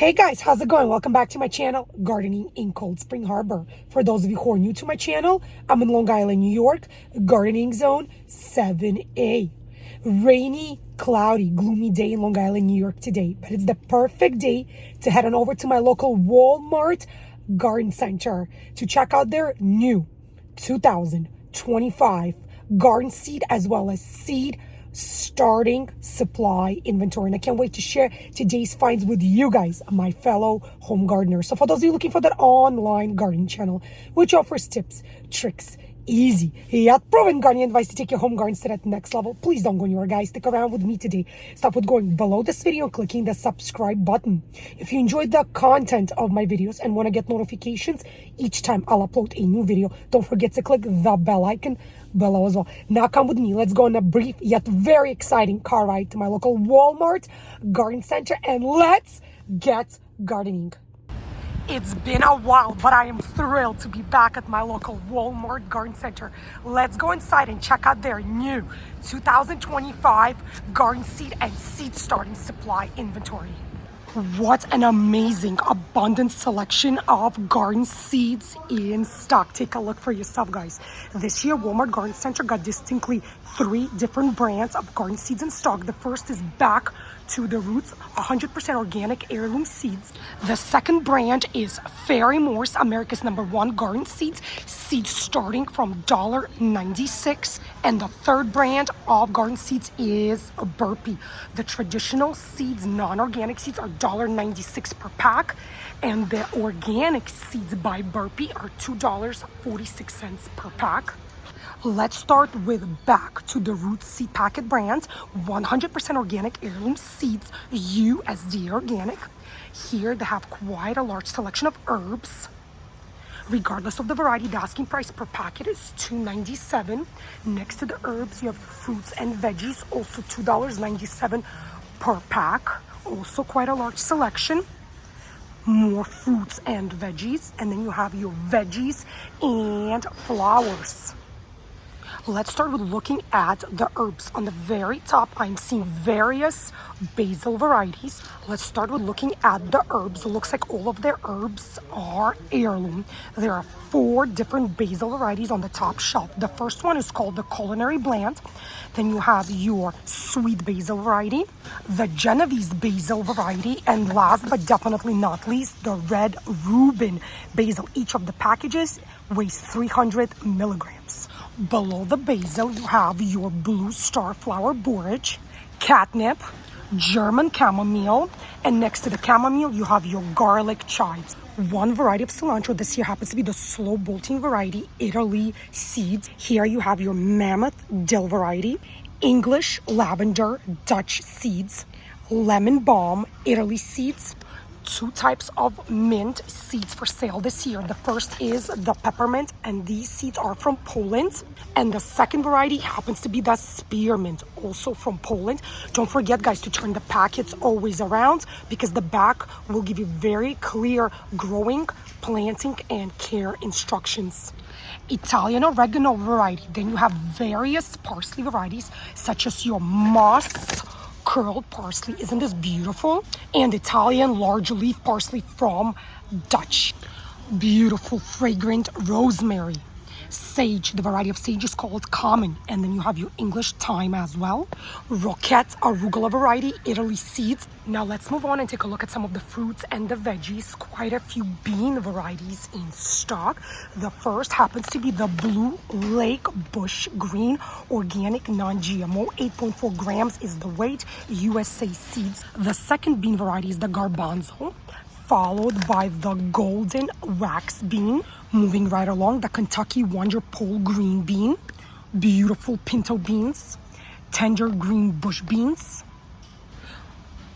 Hey guys, how's it going? Welcome back to my channel, Gardening in Cold Spring Harbor. For those of you who are new to my channel, I'm in Long Island, New York, gardening zone 7A. Rainy, cloudy, gloomy day in Long Island, New York today, but it's the perfect day to head on over to my local Walmart garden center to check out their new 2025 garden seed as well as seed starting supply inventory, and I can't wait to share today's finds with you guys, my fellow home gardeners. So for those of you looking for that online gardening channel which offers tips, tricks, easy yet proven gardening advice to take your home gardens to that next level, please don't go anywhere, guys. Stick around with me today. Stop with going below this video and clicking the subscribe button. If you enjoyed the content of my videos and want to get notifications each time I'll upload a new video, don't forget to click the bell icon below as well. Now come with me. Let's go on a brief yet very exciting car ride to my local Walmart garden center and let's get gardening. It's been a while, but I am thrilled to be back at my local Walmart garden center. Let's go inside and check out their new 2025 garden seed and seed starting supply inventory. What an amazing, abundant selection of garden seeds in stock. Take a look for yourself, guys. This year, Walmart Garden Center got distinctly 3 different brands of garden seeds in stock. The first is Back to the Roots, 100% organic heirloom seeds. The second brand is Ferry-Morse, America's #1 garden seeds starting from $1.96. And the third brand of garden seeds is Burpee. The traditional seeds, non-organic seeds, are $1.96 per pack, and the organic seeds by Burpee are $2.46 per pack. Let's start with Back to the Roots seed packet brands, 100% organic heirloom seeds, USDA organic. Here they have quite a large selection of herbs. Regardless of the variety, the asking price per packet is $2.97. Next to the herbs, you have fruits and veggies, also $2.97 per pack. Also quite a large selection. More fruits and veggies. And then you have your veggies and flowers. Let's start with looking at the herbs. On the very top, I'm seeing various basil varieties. Let's start with looking at the herbs. It looks like all of their herbs are heirloom. There are 4 different basil varieties on the top shelf. The first one is called the Culinary Blend. Then you have your sweet basil variety, the Genovese basil variety, and last but definitely not least, the red Reuben basil. Each of the packages weighs 300 milligrams. Below the basil, you have your blue star flower borage, catnip, German chamomile, and next to the chamomile, you have your garlic chives. One variety of cilantro this year happens to be the slow bolting variety, Italy seeds. Here you have your mammoth dill variety, English lavender Dutch seeds, lemon balm Italy seeds. 2 types of mint seeds for sale this year. The first is the peppermint, and these seeds are from Poland. And the second variety happens to be the spearmint, also from Poland. Don't forget, guys, to turn the packets always around because the back will give you very clear growing, planting, and care instructions. Italian oregano variety. Then you have various parsley varieties such as your moss curled parsley. Isn't this beautiful? And Italian large leaf parsley from Dutch. Beautiful fragrant rosemary. Sage, the variety of sage is called common. And then you have your English thyme as well. Roquette arugula variety, Italy seeds. Now let's move on and take a look at some of the fruits and the veggies. Quite a few bean varieties in stock. The first happens to be the Blue Lake Bush Green Organic Non-GMO. 8.4 grams is the weight, USA seeds. The second bean variety is the Garbanzo, followed by the Golden Wax Bean. Moving right along, the Kentucky Wonder Pole Green Bean, beautiful pinto beans, tender green bush beans.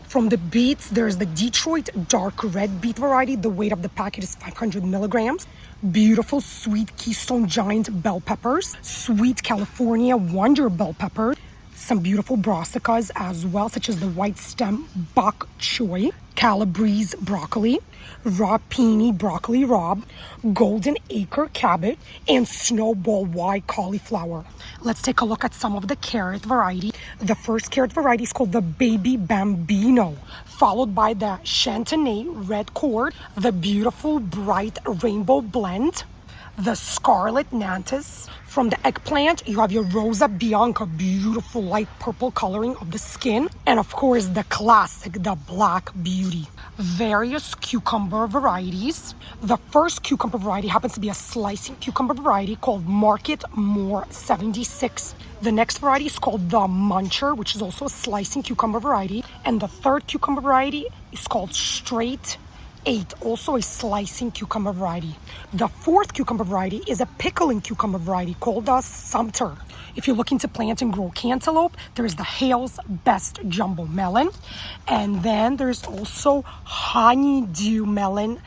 From the beets, there's the Detroit Dark Red Beet variety. The weight of the packet is 500 milligrams. Beautiful sweet Keystone Giant bell peppers, sweet California Wonder bell pepper, some beautiful brassicas as well, such as the white stem bok choy, Calabrese broccoli, rapini broccoli rabe, golden acre cabbage, and snowball white cauliflower. Let's take a look at some of the carrot variety. The first carrot variety is called the Baby Bambino, followed by the Chantenay Red Cord, the beautiful bright Rainbow Blend, the Scarlet Nantes. From the eggplant, you have your Rosa Bianca, beautiful light purple coloring of the skin. And of course, the classic, the Black Beauty. Various cucumber varieties. The first cucumber variety happens to be a slicing cucumber variety called Market More 76. The next variety is called the Muncher, which is also a slicing cucumber variety. And the third cucumber variety is called Straight 8, also a slicing cucumber variety. The fourth cucumber variety is a pickling cucumber variety called the Sumter. If you're looking to plant and grow cantaloupe, there's the Hale's Best Jumbo Melon. And then there's also Honeydew Melon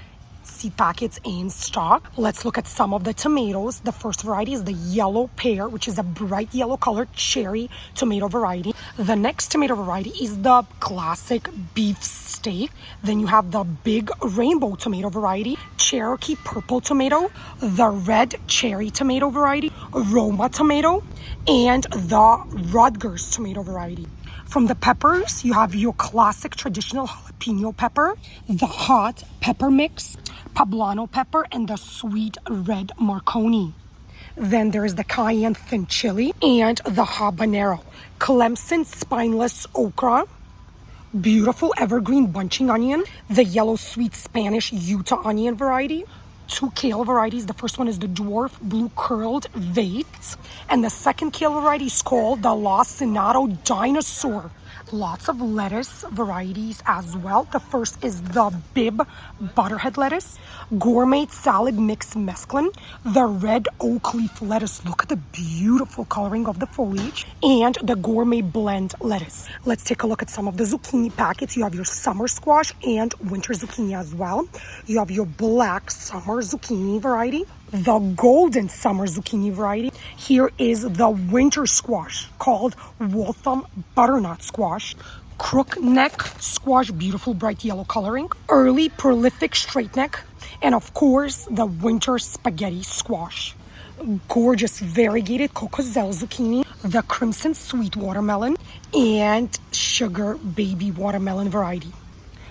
seed packets in stock. Let's look at some of the tomatoes. The first variety is the Yellow Pear, which is a bright yellow colored cherry tomato variety. The next tomato variety is the classic Beef Steak. Then you have the Big Rainbow tomato variety, Cherokee Purple tomato, the Red Cherry tomato variety, Roma tomato, and the Rutgers tomato variety. From the peppers, you have your classic traditional jalapeno pepper, the hot pepper mix, poblano pepper, and the sweet red Marconi. Then there's the cayenne thin chili and the habanero, Clemson spineless okra, beautiful evergreen bunching onion, the yellow sweet Spanish Utah onion variety, two kale varieties. The first one is the dwarf blue curled vate, and the second kale variety is called the La Senato Dinosaur. Lots of lettuce varieties as well. The first is the Bib Butterhead lettuce, Gourmet Salad Mix Mesclun, the Red Oak Leaf lettuce. Look at the beautiful coloring of the foliage, and the Gourmet Blend lettuce. Let's take a look at some of the zucchini packets. You have your summer squash and winter zucchini as well. You have your black summer zucchini variety, the golden summer zucchini variety. Here is the winter squash called Waltham Butternut Squash, crook neck squash, beautiful bright yellow coloring, early prolific straight neck, and of course the winter spaghetti squash. Gorgeous variegated cocozelle zucchini, the crimson sweet watermelon, and sugar baby watermelon variety.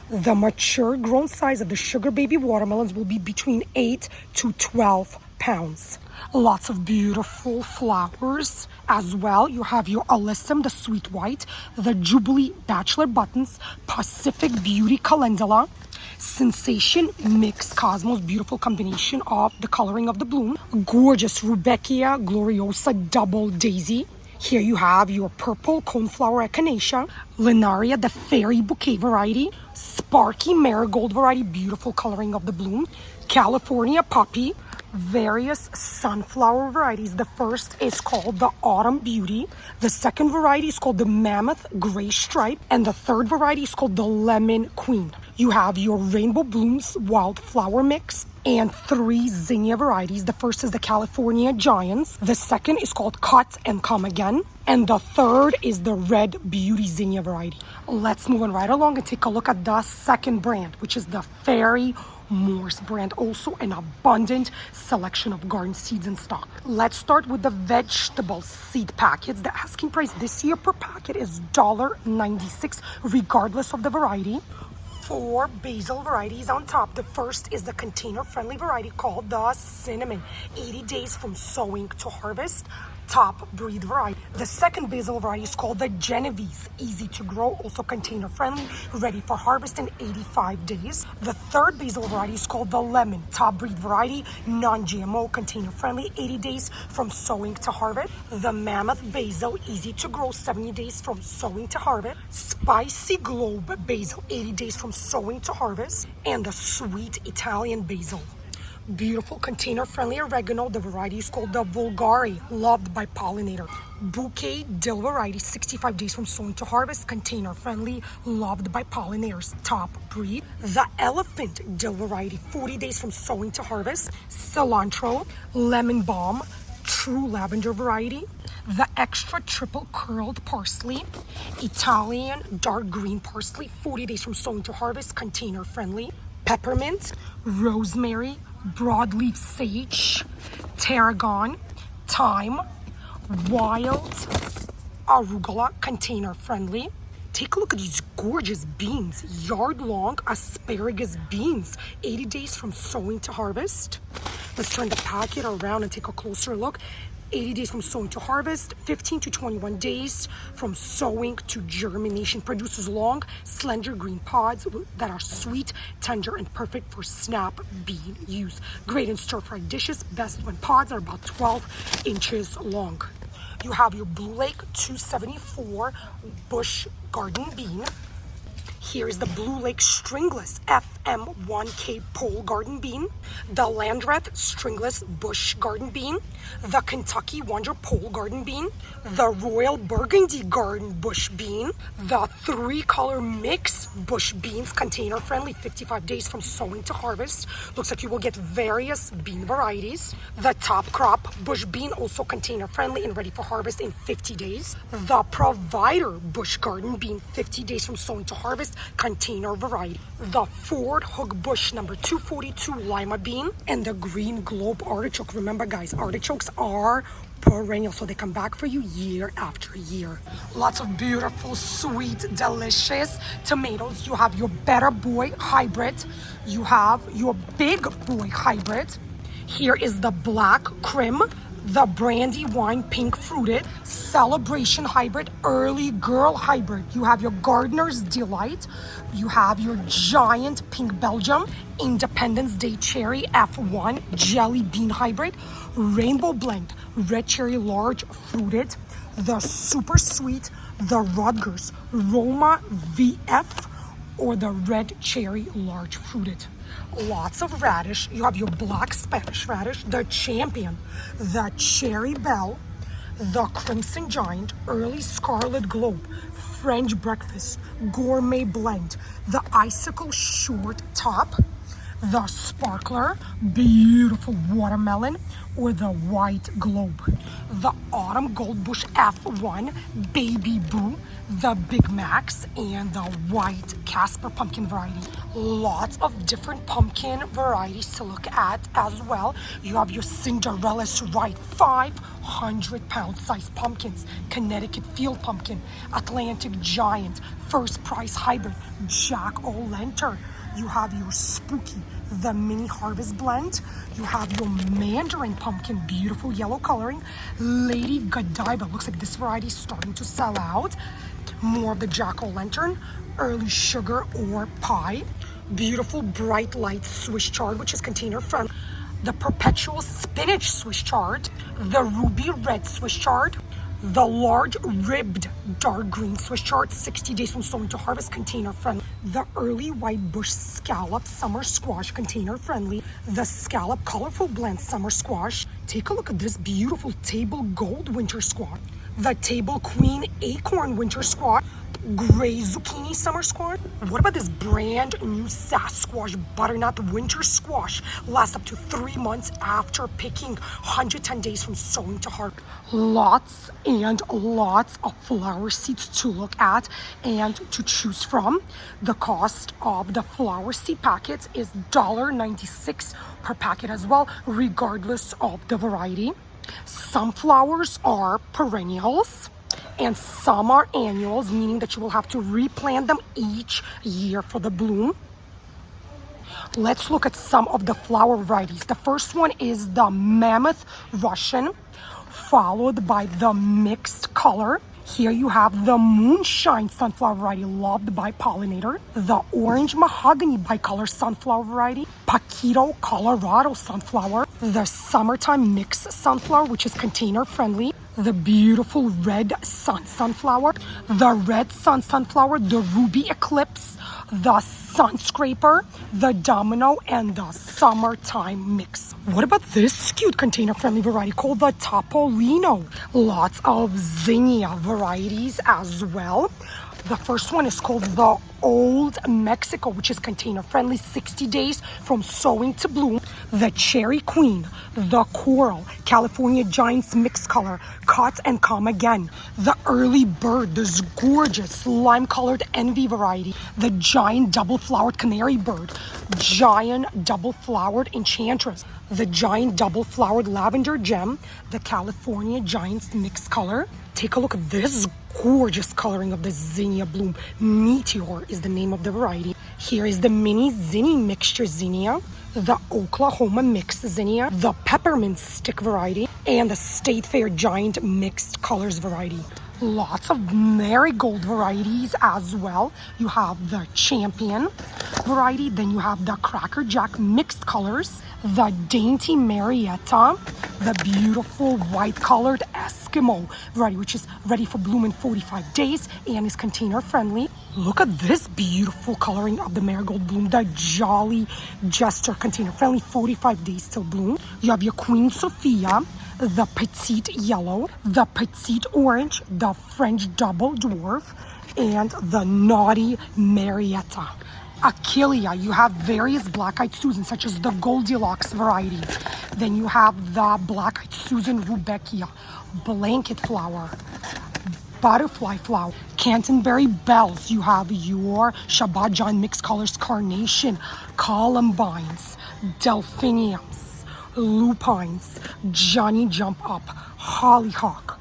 The mature grown size of the sugar baby watermelons will be between 8 to 12 pounds. Lots of beautiful flowers as well. You have your Alyssum, the sweet white, the Jubilee Bachelor Buttons, Pacific Beauty Calendula, Sensation Mix Cosmos, beautiful combination of the coloring of the bloom, gorgeous Rudbeckia Gloriosa Double Daisy. Here you have your purple coneflower echinacea, Linaria, the fairy bouquet variety, Sparky Marigold variety, beautiful coloring of the bloom, California Poppy, various sunflower varieties. The first is called the Autumn Beauty. The second variety is called the Mammoth Gray Stripe. And the third variety is called the Lemon Queen. You have your Rainbow Blooms Wildflower Mix and three zinnia varieties. The first is the California Giants. The second is called Cut and Come Again. And the third is the Red Beauty zinnia variety. Let's move on right along and take a look at the second brand, which is the Ferry-Morse brand. Also an abundant selection of garden seeds in stock. Let's start with the vegetable seed packets. The asking price this year per packet is $1.96 regardless of the variety. 4 basil varieties on top. The first is the container-friendly variety called the Cinnamon, 80 days from sowing to harvest, top breed variety. The second basil variety is called the Genovese, easy to grow, also container-friendly, ready for harvest in 85 days. The third basil variety is called the Lemon, top breed variety, non-GMO, container-friendly, 80 days from sowing to harvest. The Mammoth basil, easy to grow, 70 days from sowing to harvest. Spicy Globe basil, 80 days from sowing to harvest. And the Sweet Italian basil, beautiful container-friendly oregano. The variety is called the Vulgari, loved by pollinator. Bouquet dill variety, 65 days from sowing to harvest, container-friendly, loved by pollinators, top breed. The Elephant dill variety, 40 days from sowing to harvest. Cilantro, lemon balm, true lavender variety. The extra triple curled parsley, Italian dark green parsley, 40 days from sowing to harvest, container friendly. Peppermint, rosemary, broadleaf sage, tarragon, thyme, wild arugula, container friendly. Take a look at these gorgeous beans, yard-long asparagus beans, 80 days from sowing to harvest. Let's turn the packet around and take a closer look. 80 days from sowing to harvest, 15 to 21 days from sowing to germination. Produces long, slender green pods that are sweet, tender, and perfect for snap bean use. Great in stir-fried dishes, best when pods are about 12 inches long. You have your Blue Lake 274 bush garden bean. Here is the Blue Lake Stringless FM1K pole garden bean, the Landreth Stringless bush garden bean, the Kentucky Wonder pole garden bean, the Royal Burgundy garden bush bean, the 3-color mix bush beans, container friendly, 55 days from sowing to harvest. Looks like you will get various bean varieties. The Top Crop bush bean, also container friendly and ready for harvest in 50 days. The Provider bush garden bean, 50 days from sowing to harvest, container variety. The Ford Hook Bush number 242 lima bean, and the Green Globe artichoke. Remember guys, artichokes are perennial, so they come back for you year after year. Lots of beautiful, sweet, delicious tomatoes. You have your Better Boy hybrid. You have your Big Boy hybrid. Here is the Black Crim, the Brandy Wine Pink Fruited, Celebration Hybrid, Early Girl Hybrid. You have your Gardener's Delight. You have your Giant Pink Belgium, Independence Day Cherry F1, Jelly Bean Hybrid, Rainbow Blend, Red Cherry Large Fruited, the Super Sweet, the Rutgers, Roma VF, or the Red Cherry Large Fruited. Lots of radish. You have your Black Spanish radish, the Champion, the Cherry Belle, the Crimson Giant, Early Scarlet Globe, French Breakfast, Gourmet Blend, the Icicle Short Top, the Sparkler, beautiful Watermelon, or the White Globe. The Autumn Gold Bush F1, Baby Boo, the Big Macs, and the White Casper pumpkin variety. Lots of different pumpkin varieties to look at as well. You have your Cinderella's Right 500-pound size pumpkins, Connecticut Field Pumpkin, Atlantic Giant, First Price Hybrid, Jack-o'-lantern. You have your Spooky, the Mini Harvest Blend. You have your Mandarin Pumpkin, beautiful yellow coloring. Lady Godiva, looks like this variety is starting to sell out. More of the Jack-o'-lantern, Early Sugar or Pie. Beautiful Bright Light Swiss chard, which is container friendly. The Perpetual Spinach Swiss chard, the Ruby Red Swiss chard, the Large Ribbed Dark Green Swiss chard, 60 days from sowing to harvest, container friendly. The Early White Bush Scallop Summer Squash, container friendly. The Scallop Colorful Blend Summer Squash. Take a look at this beautiful Table Gold Winter Squash. The Table Queen Acorn Winter Squash. Gray Zucchini Summer Squash. What about this brand new Sasquatch Butternut Winter Squash? Lasts up to 3 months after picking, 110 days from sowing to harvest. Lots and lots of flower seeds to look at and to choose from. The cost of the flower seed packets is $1.96 per packet as well, regardless of the variety. Some flowers are perennials and some are annuals, meaning that you will have to replant them each year for the bloom. Let's look at some of the flower varieties. The first one is the Mammoth Russian, followed by the Mixed Color. Here you have the Moonshine Sunflower variety, loved by pollinator. The Orange Mahogany Bicolor Sunflower variety. Paquito Colorado Sunflower. The Summertime Mix Sunflower, which is container friendly. The beautiful Red Sun Sunflower. The Red Sun Sunflower. The Ruby Eclipse. The Sun Scraper. The Domino. And the Summertime Mix. What about this cute container friendly variety called the Topolino? Lots of zinnia varieties as well. The first one is called the Old Mexico, which is container friendly, 60 days from sowing to bloom. The Cherry Queen, the Coral, California Giants Mixed Color, Cut and Come Again. The Early Bird, this gorgeous lime colored Envy variety. The Giant Double Flowered Canary Bird, Giant Double Flowered Enchantress. The Giant Double Flowered Lavender Gem, the California Giants Mixed Color. Take a look at this gorgeous coloring of the zinnia bloom. Meteor is the name of the variety. Here is the mini zinni mixture zinnia, the Oklahoma mixed zinnia, the peppermint stick variety, and the State Fair giant mixed colors variety. Lots of marigold varieties as well. You have the champion variety, then you have the Cracker Jack mixed colors, the dainty Marietta, the beautiful white colored Eskimo variety, which is ready for bloom in 45 days and is container friendly. Look at this beautiful coloring of the marigold bloom, the Jolly Jester, container friendly, 45 days till bloom. You have your Queen Sophia, the petite yellow, the petite orange, the French double dwarf, and the naughty Marietta. Achillea, you have various black-eyed Susan, such as the Goldilocks variety. Then you have the black-eyed Susan Rudbeckia, blanket flower, butterfly flower, Canterbury bells. You have your Shabbat John mixed colors carnation, columbines, delphiniums, lupines, Johnny Jump Up, hollyhock,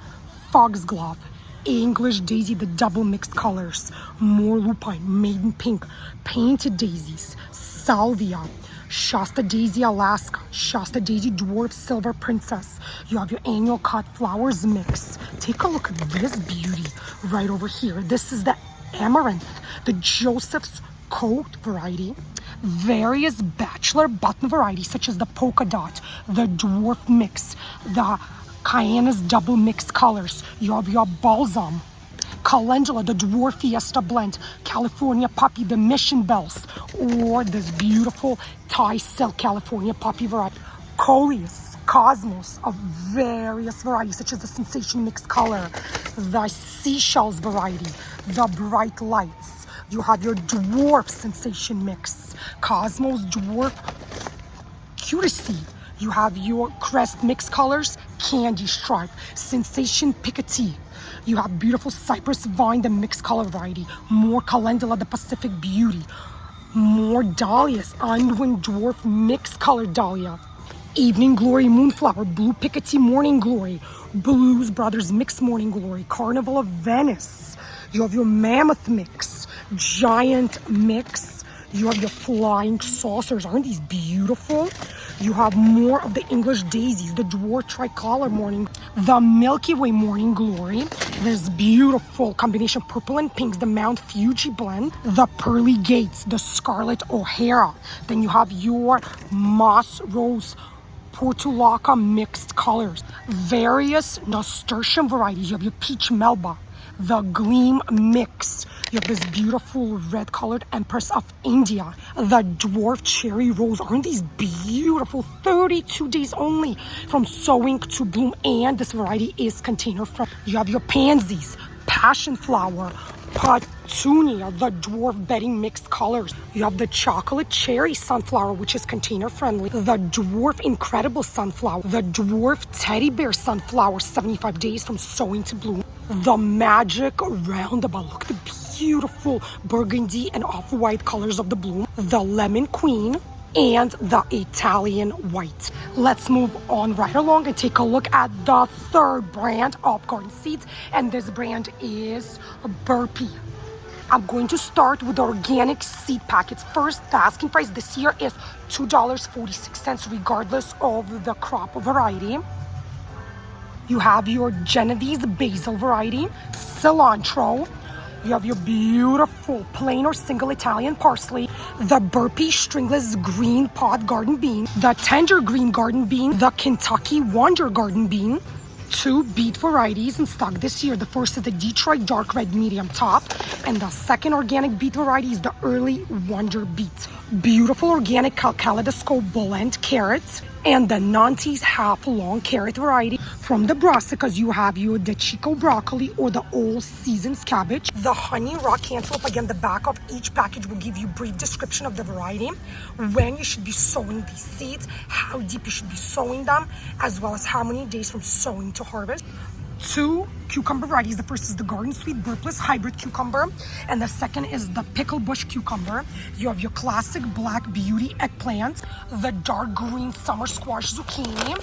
foxglove, English daisy, the double mixed colors, more lupine, maiden pink, painted daisies, salvia, Shasta daisy Alaska, Shasta daisy dwarf silver princess. You have your annual cut flowers mix. Take a look at this beauty right over here. This is the amaranth, the Joseph's coat variety, various bachelor button varieties such as the polka dot, the dwarf mix, the Cayenna's double mixed colors. You have your balsam, calendula, the dwarf fiesta blend, California poppy, the mission bells, or this beautiful Thai silk California poppy variety. Coleus, cosmos of various varieties such as the sensation mixed color, the seashells variety, the bright lights. You have your dwarf sensation mix, cosmos dwarf curacy. You have your crest mixed colors, candy stripe, sensation picotee. You have beautiful cypress vine, the mixed color variety, more calendula, the Pacific beauty, more dahlias, Unwin dwarf mixed color dahlia, evening glory moonflower, blue picotee morning glory, Blues Brothers mixed morning glory, carnival of Venice. You have your mammoth mix, giant mix. You have your flying saucers. Aren't these beautiful? You have more of the English daisies, the dwarf tricolor morning, the Milky Way morning glory, this beautiful combination of purple and pinks, the Mount Fuji blend, the pearly gates, the scarlet O'Hara. Then you have your moss rose portulaca mixed colors, various nasturtium varieties. You have your peach melba, the gleam mix. You have this beautiful red colored Empress of India, the dwarf cherry rose. Aren't these beautiful? 32 days only from sowing to bloom, and this variety is container friendly. You have your pansies, passion flower, petunia, the dwarf bedding mixed colors. You have the chocolate cherry sunflower, which is container friendly, the dwarf incredible sunflower, the dwarf teddy bear sunflower, 75 days from sowing to bloom, the magic roundabout. Look at the beautiful burgundy and off-white colors of the bloom, the lemon queen, and the Italian white. Let's move on right along and take a look at the third brand of garden seeds, and this brand is Burpee. I'm going to start with the organic seed packets. First, the asking price this year is $2.46 regardless of the crop variety. You have your Genovese basil variety, cilantro. You have your beautiful plain or single Italian parsley, the Burpee stringless green pod garden bean, the tender green garden bean, the Kentucky Wonder garden bean. Two beet varieties in stock this year. The first is the Detroit dark red medium top, and the second organic beet variety is the early Wonder beet. Beautiful organic kaleidoscope blend carrots, and the Nantes half long carrot variety. From the brassicas, you have your the Chico broccoli or the all seasons cabbage. The honey rock cantaloupe. Again, the back of each package will give you a brief description of the variety, when you should be sowing these seeds, how deep you should be sowing them, as well as how many days from sowing to harvest. Two cucumber varieties. The first is the Garden Sweet Burpless Hybrid Cucumber, and the second is the Pickle Bush Cucumber. You have your classic Black Beauty eggplant, the dark green Summer Squash Zucchini,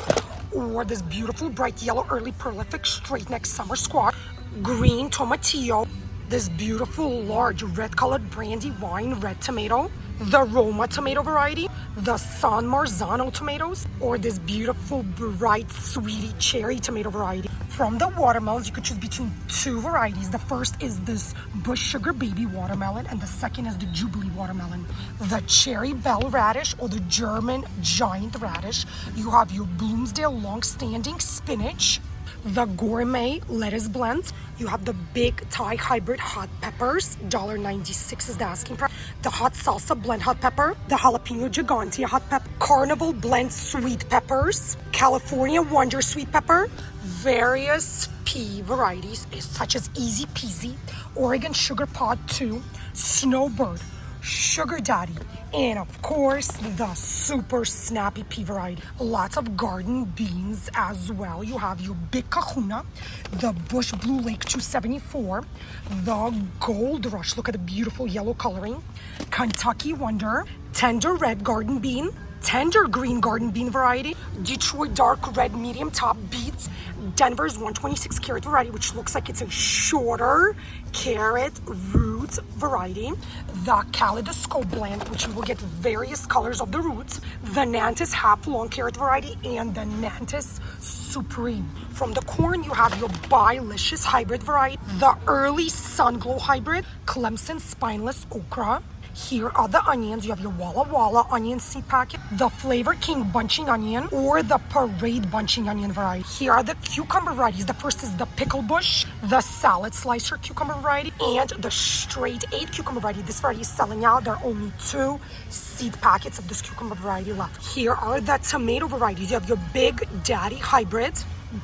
or this beautiful bright yellow early prolific straight neck summer squash, green tomatillo, this beautiful large red colored brandy wine red tomato, the Roma tomato variety, the San Marzano tomatoes, or this beautiful bright sweetie cherry tomato variety. From the watermelons, you could choose between two varieties. The first is this Bush Sugar Baby watermelon, and the second is the Jubilee watermelon. The Cherry Bell radish, or the German giant radish. You have your Bloomsdale long-standing spinach, the gourmet lettuce blend. You have the big Thai hybrid hot peppers, $1.96 is the asking price. The hot salsa blend hot pepper, the jalapeno gigante hot pepper, carnival blend sweet peppers, California wonder sweet pepper, various pea varieties such as Easy Peasy, Oregon Sugar Pod 2, Snowbird, Sugar Daddy, and of course the super snappy pea variety. Lots of garden beans as well. You have your big kahuna, the Bush Blue Lake 274, the Gold Rush, look at the beautiful yellow coloring, Kentucky Wonder, tender red garden bean, tender green garden bean variety, Detroit dark red medium top beets, Denver's 126 carat variety, which looks like it's a shorter carrot root variety, the Kaleidoscope blend, which you will get various colors of the roots, the Nantis half long carrot variety, and the Nantis Supreme. From the corn, you have your Bilicious hybrid variety, the early Sunglow hybrid, Clemson spineless okra. Here are the onions. You have your Walla Walla onion seed packet, the Flavor King bunching onion, or the Parade bunching onion variety. Here are the cucumber varieties. The first is the Pickle Bush, the Salad Slicer cucumber variety, and the Straight 8 cucumber variety. This variety is selling out. There are only 2 seed packets of this cucumber variety left. Here are the tomato varieties. You have your Big Daddy hybrid,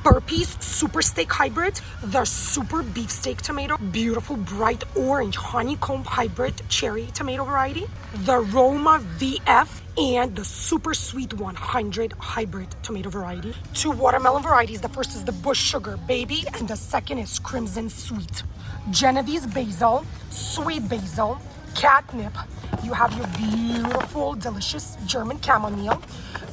Burpee's Super Steak Hybrid, the Super Beefsteak Tomato, beautiful bright orange honeycomb hybrid cherry tomato variety, the Roma VF, and the Super Sweet 100 hybrid tomato variety. 2 watermelon varieties. The first is the Bush Sugar Baby, and the second is Crimson Sweet. Genovese Basil, Sweet Basil, Catnip. You have your beautiful, delicious German chamomile.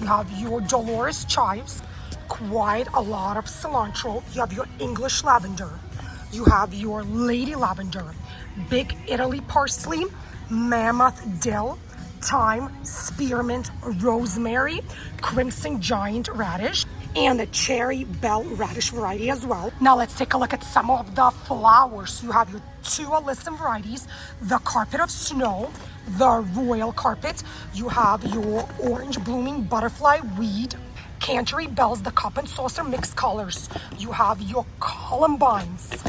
You have your Dolores Chives, quite a lot of cilantro. You have your English lavender. You have your lady lavender, big Italy parsley, mammoth dill, thyme, spearmint, rosemary, crimson giant radish, and the cherry bell radish variety as well. Now let's take a look at some of the flowers. You have your 2 alyssum varieties, the carpet of snow, the royal carpet. You have your orange blooming butterfly weed, Canterbury Bells, the cup and saucer mixed colors. You have your columbines,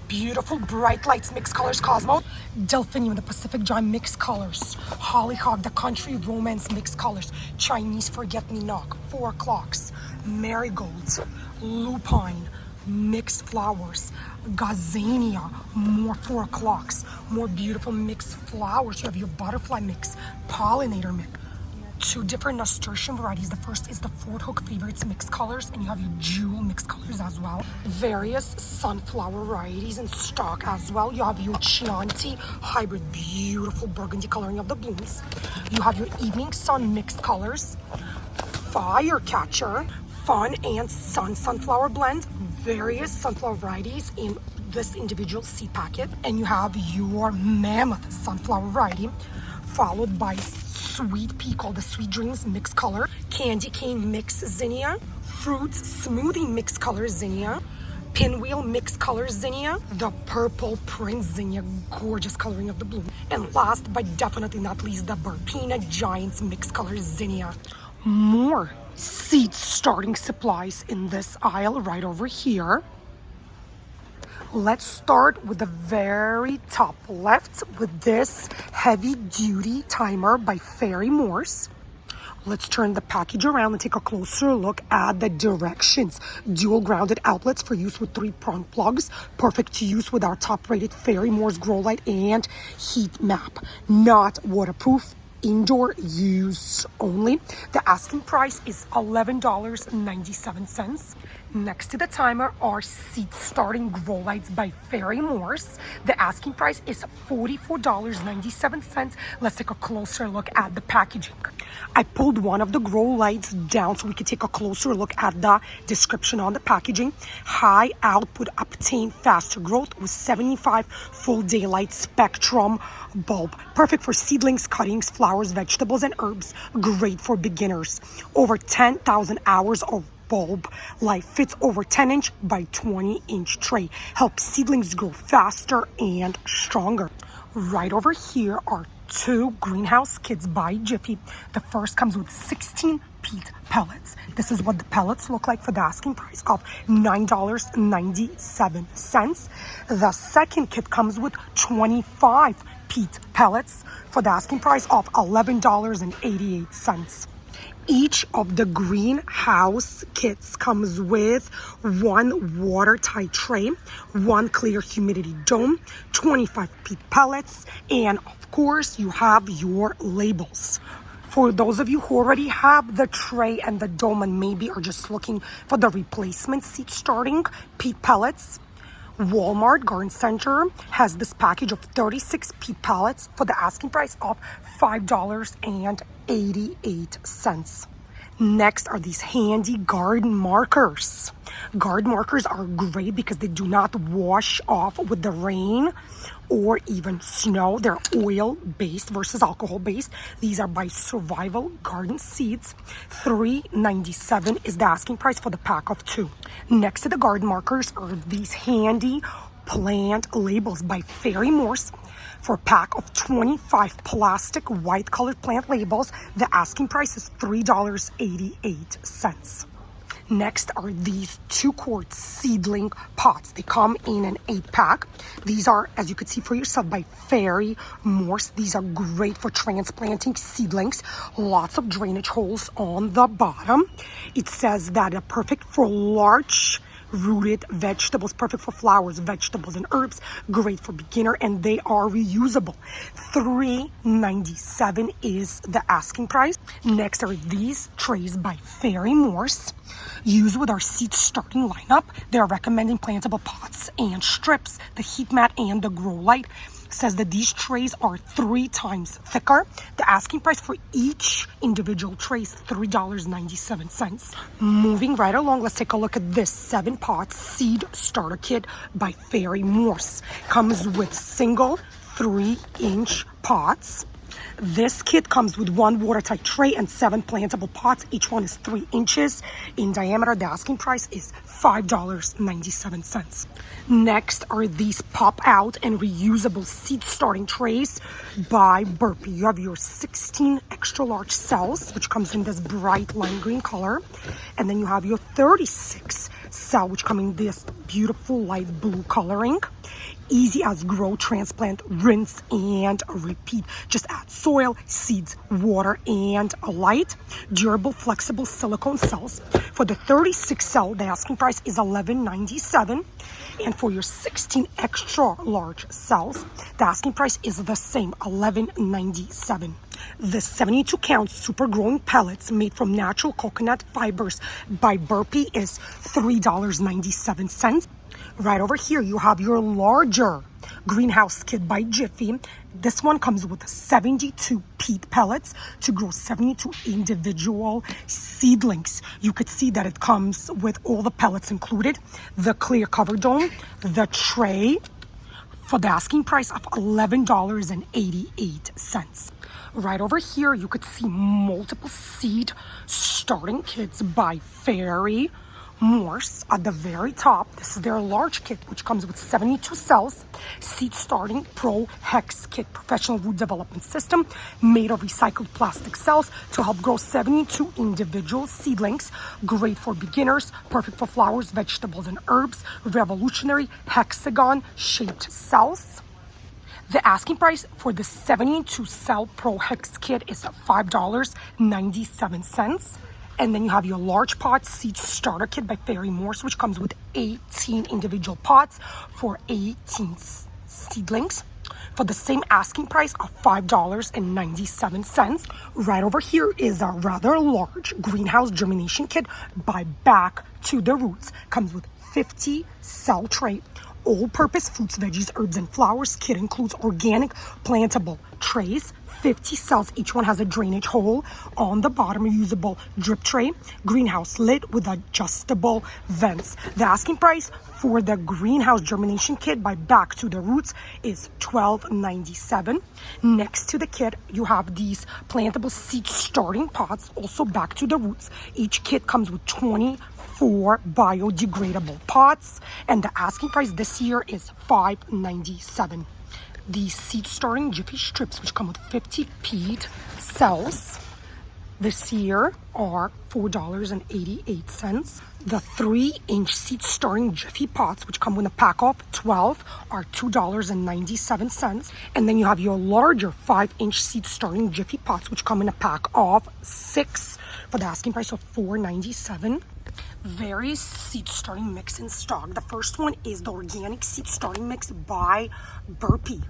beautiful bright lights mixed colors, Cosmo, Delphinium, the Pacific Giant mixed colors, Hollyhock, the country romance mixed colors, Chinese forget-me-not, 4 o'clocks, marigolds, lupine, mixed flowers, gazania, more 4 o'clocks, more beautiful mixed flowers. You have your butterfly mix, pollinator mix, 2 different nasturtium varieties. The first is the Fort Hook Favorites mixed colors, and you have your Jewel mixed colors as well. Various sunflower varieties in stock as well. You have your Chianti hybrid, beautiful burgundy coloring of the blooms. You have your Evening Sun mixed colors, Firecatcher, Fun and Sun sunflower blend, various sunflower varieties in this individual seed packet, and you have your Mammoth sunflower variety, followed by Sweet Pea called the Sweet Dreams mixed color, Candy Cane mixed zinnia, Fruits Smoothie mixed color zinnia, Pinwheel mixed color zinnia, the Purple Prince zinnia, gorgeous coloring of the bloom, and last but definitely not least, the Burpee Giants mixed color zinnia. More seed starting supplies in this aisle right over here. Let's start with the very top left with this heavy duty timer by Ferry-Morse. Let's turn the package around and take a closer look at the directions. Dual grounded outlets for use with 3-prong plugs. Perfect to use with our top rated Ferry-Morse grow light and heat map. Not waterproof. Indoor use only. The asking price is $11.97. Next to the timer are seed starting grow lights by Ferry-Morse. The asking price is $44.97. Let's take a closer look at the packaging. I pulled one of the grow lights down so we could take a closer look at the description on the packaging. High output obtain faster growth with 75 full daylight spectrum bulb. Perfect for seedlings, cuttings, flowers, vegetables, and herbs. Great for beginners. Over 10,000 hours of bulb life. Fits over 10-inch by 20-inch tray. Helps seedlings grow faster and stronger. Right over here are 2 greenhouse kits by Jiffy. The first comes with 16 peat pellets. This is what the pellets look like for the asking price of $9.97. The second kit comes with 25 peat pellets for the asking price of $11.88. Each of the greenhouse kits comes with 1 watertight tray, 1 clear humidity dome, 25 peat pellets, and of course you have your labels. For those of you who already have the tray and the dome and maybe are just looking for the replacement seed starting peat pellets, Walmart Garden Center has this package of 36 peat pellets for the asking price of $5.88. Next are these handy garden markers. Garden markers are great because they do not wash off with the rain or even snow. They're oil-based versus alcohol-based. These are by Survival Garden Seeds. $3.97 is the asking price for the pack of 2. Next to the garden markers are these handy plant labels by Ferry-Morse. For a pack of 25 plastic white colored plant labels, the asking price is $3.88. Next are these 2-quart seedling pots. They come in an 8-pack. These are, as you can see for yourself, by Ferry-Morse. These are great for transplanting seedlings. Lots of drainage holes on the bottom. It says that they're perfect for large rooted vegetables, perfect for flowers, vegetables, and herbs. Great for beginner, and they are reusable. $3.97 is the asking price. Next are these trays by Ferry-Morse. Used with our seed starting lineup. They are recommending plantable pots and strips, the heat mat and the grow light. Says that these trays are 3 times thicker. The asking price for each individual tray is $3.97. Moving right along, let's take a look at this 7-pot seed starter kit by Ferry-Morse. Comes with single 3-inch pots. This kit comes with 1 watertight tray and 7 plantable pots. Each one is 3 inches in diameter. The asking price is $5.97. Next are these pop-out and reusable seed starting trays by Burpee. You have your 16 extra large cells, which comes in this bright lime green color. And then you have your 36 cell, which come in this beautiful light blue coloring. Easy as grow, transplant, rinse, and repeat. Just add soil, seeds, water, and a light. Durable, flexible silicone cells. For the 36 cell, the asking price is $11.97. And for your 16 extra large cells, the asking price is the same, $11.97. The 72 count super growing pellets made from natural coconut fibers by Burpee is $3.97. Right over here, you have your larger greenhouse kit by Jiffy. This one comes with 72 peat pellets to grow 72 individual seedlings. You could see that it comes with all the pellets included, the clear cover dome, the tray, for the asking price of $11.88. Right over here, you could see multiple seed starting kits by Ferry-Morse. At the very top, this is their large kit, which comes with 72 cells, seed starting pro hex kit, professional root development system made of recycled plastic cells to help grow 72 individual seedlings. Great for beginners, perfect for flowers, vegetables, and herbs. Revolutionary hexagon shaped cells. The asking price for the 72 cell pro hex kit is $5.97. And then you have your large pot seed starter kit by Ferry-Morse, which comes with 18 individual pots for 18 seedlings for the same asking price of $5.97. Right over here is a rather large greenhouse germination kit by Back to the Roots. Comes with 50 cell tray, all-purpose fruits, veggies, herbs, and flowers. Kit includes organic plantable trays. 50 cells. Each one has a drainage hole on the bottom, a usable drip tray, greenhouse lid with adjustable vents. The asking price for the greenhouse germination kit by Back to the Roots is $12.97. Next to the kit, you have these plantable seed starting pots, also Back to the Roots. Each kit comes with 24 biodegradable pots, and the asking price this year is $5.97. The seed starting Jiffy strips, which come with 50 peat cells, this year are $4.88. The 3-inch seed starting Jiffy pots, which come with a pack of 12, are $2.97. And then you have your larger 5-inch seed starting Jiffy pots, which come in a pack of 6 for the asking price of $4.97. Various seed starting mix in stock. The first one is the organic seed starting mix by Burpee.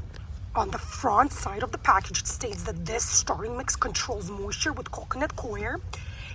On the front side of the package, it states that this starting mix controls moisture with coconut coir,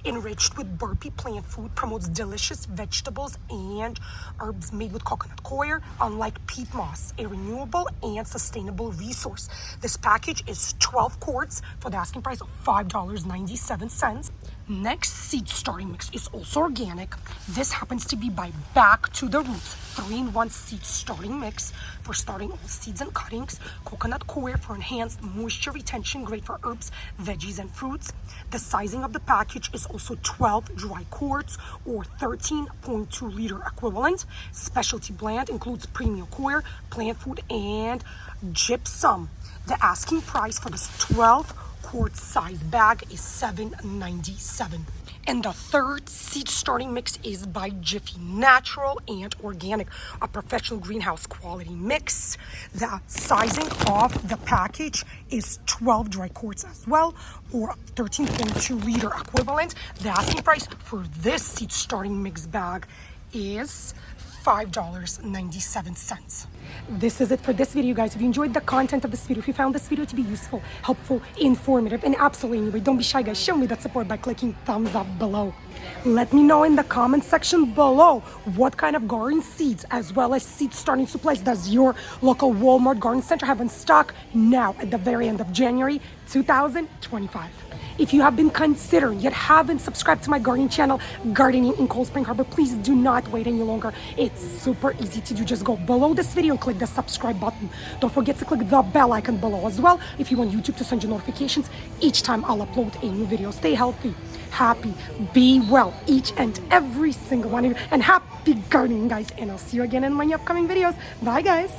enriched with Burpee plant food, promotes delicious vegetables and herbs made with coconut coir, unlike peat moss, a renewable and sustainable resource. This package is 12 quarts for the asking price of $5.97. Next seed starting mix is also organic. This happens to be by Back to the Roots 3-in-1 seed starting mix for starting all seeds and cuttings, coconut coir for enhanced moisture retention, great for herbs, veggies, and fruits. The sizing of the package is also 12 dry quarts or 13.2 liter equivalent. Specialty blend includes premium coir, plant food, and gypsum. The asking price for this 12 quart size bag is $7.97. And the third seed starting mix is by Jiffy, natural and organic, a professional greenhouse quality mix. The sizing of the package is 12 dry quarts as well, or 13.2 liter equivalent. The asking price for this seed starting mix bag is $5.97. This is it for this video, guys. If you enjoyed the content of this video, if you found this video to be useful, helpful, informative, and absolutely anyway, don't be shy, guys. Show me that support by clicking thumbs up below. Let me know in the comment section below what kind of garden seeds as well as seed starting supplies does your local Walmart garden center have in stock now at the very end of January 2025. If you have been considering yet haven't subscribed to my gardening channel, Gardening in Cold Spring Harbor, please do not wait any longer. It's super easy to do. Just go below this video and click the subscribe button. Don't forget to click the bell icon below as well if you want YouTube to send you notifications each time I'll upload a new video. Stay healthy, happy, be well, each and every single one of you, and happy gardening, guys. And I'll see you again in my upcoming videos. Bye, guys.